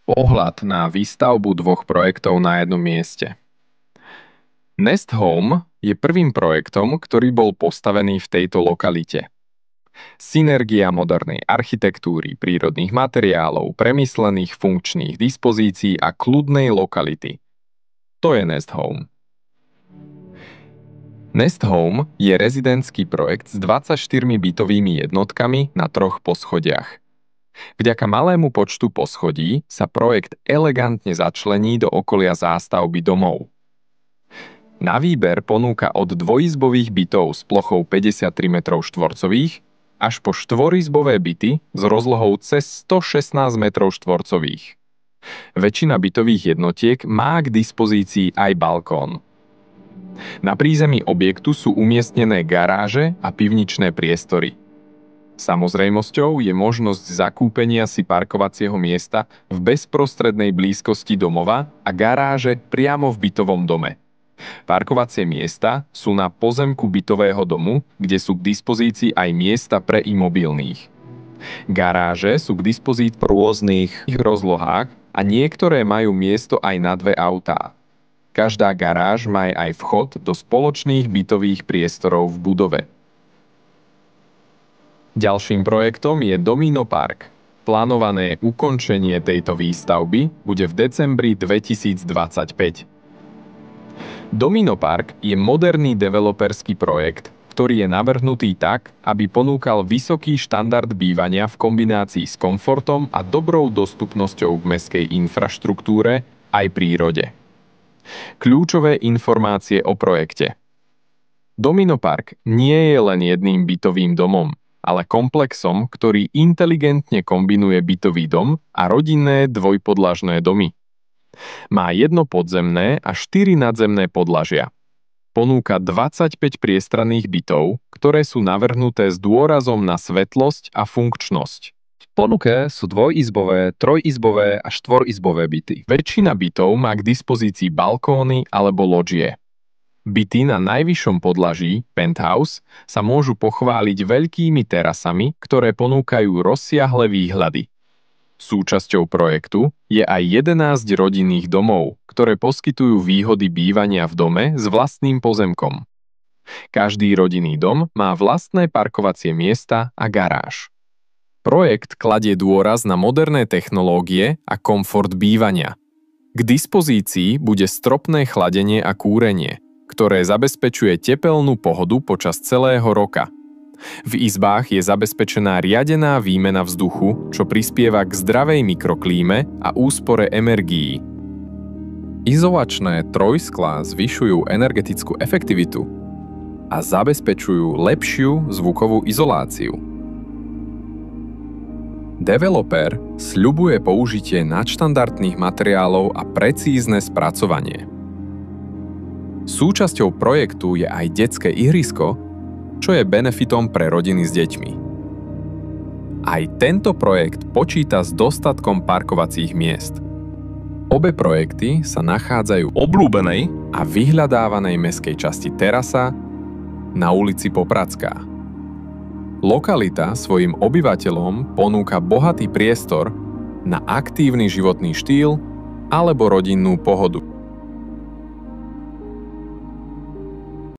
Pohľad na výstavbu dvoch projektov na jednom mieste. Nest Home je prvým projektom, ktorý bol postavený v tejto lokalite. Synergia modernej architektúry, prírodných materiálov, premyslených funkčných dispozícií a kľudnej lokality. To je Nest Home. Nest Home je rezidentský projekt s 24 bytovými jednotkami na 3 poschodiach. Vďaka malému počtu poschodí sa projekt elegantne začlení do okolia zástavby domov. Na výber ponúka od dvojizbových bytov s plochou 53 m2 až po štvorizbové byty s rozlohou cez 116 m2. Väčšina bytových jednotiek má k dispozícii aj balkón. Na prízemí objektu sú umiestnené garáže a pivničné priestory. Samozrejmosťou je možnosť zakúpenia si parkovacieho miesta v bezprostrednej blízkosti domova a garáže priamo v bytovom dome. Parkovacie miesta sú na pozemku bytového domu, kde sú k dispozícii aj miesta pre imobilných. Garáže sú k dispozícii v rôznych rozlohách a niektoré majú miesto aj na 2 autá. Každá garáž má aj vchod do spoločných bytových priestorov v budove. Ďalším projektom je Domino Park. Plánované ukončenie tejto výstavby bude v decembri 2025. Domino Park je moderný developerský projekt, ktorý je navrhnutý tak, aby ponúkal vysoký štandard bývania v kombinácii s komfortom a dobrou dostupnosťou k mestskej infraštruktúre aj prírode. Kľúčové informácie o projekte. Domino Park nie je len jedným bytovým domom, ale komplexom, ktorý inteligentne kombinuje bytový dom a rodinné dvojpodlažné domy. Má 1 podzemné a 4 nadzemné podlažia. Ponúka 25 priestranných bytov, ktoré sú navrhnuté s dôrazom na svetlosť a funkčnosť. V ponuke sú dvojizbové, trojizbové a štvorizbové byty. Väčšina bytov má k dispozícii balkóny alebo lodžie. Byty na najvyššom podlaží, penthouse, sa môžu pochváliť veľkými terasami, ktoré ponúkajú rozsiahle výhľady. Súčasťou projektu je aj 11 rodinných domov, ktoré poskytujú výhody bývania v dome s vlastným pozemkom. Každý rodinný dom má vlastné parkovacie miesta a garáž. Projekt kladie dôraz na moderné technológie a komfort bývania. K dispozícii bude stropné chladenie a kúrenie, ktoré zabezpečuje tepelnú pohodu počas celého roka. V izbách je zabezpečená riadená výmena vzduchu, čo prispieva k zdravej mikroklíme a úspore energií. Izolačné trojsklá zvyšujú energetickú efektivitu a zabezpečujú lepšiu zvukovú izoláciu. Developer sľubuje použitie nadštandardných materiálov a precízne spracovanie. Súčasťou projektu je aj detské ihrisko, čo je benefitom pre rodiny s deťmi. Aj tento projekt počíta s dostatkom parkovacích miest. Obe projekty sa nachádzajú v obľúbenej a vyhľadávanej mestskej časti Terasa na ulici Popradská. Lokalita svojim obyvateľom ponúka bohatý priestor na aktívny životný štýl alebo rodinnú pohodu.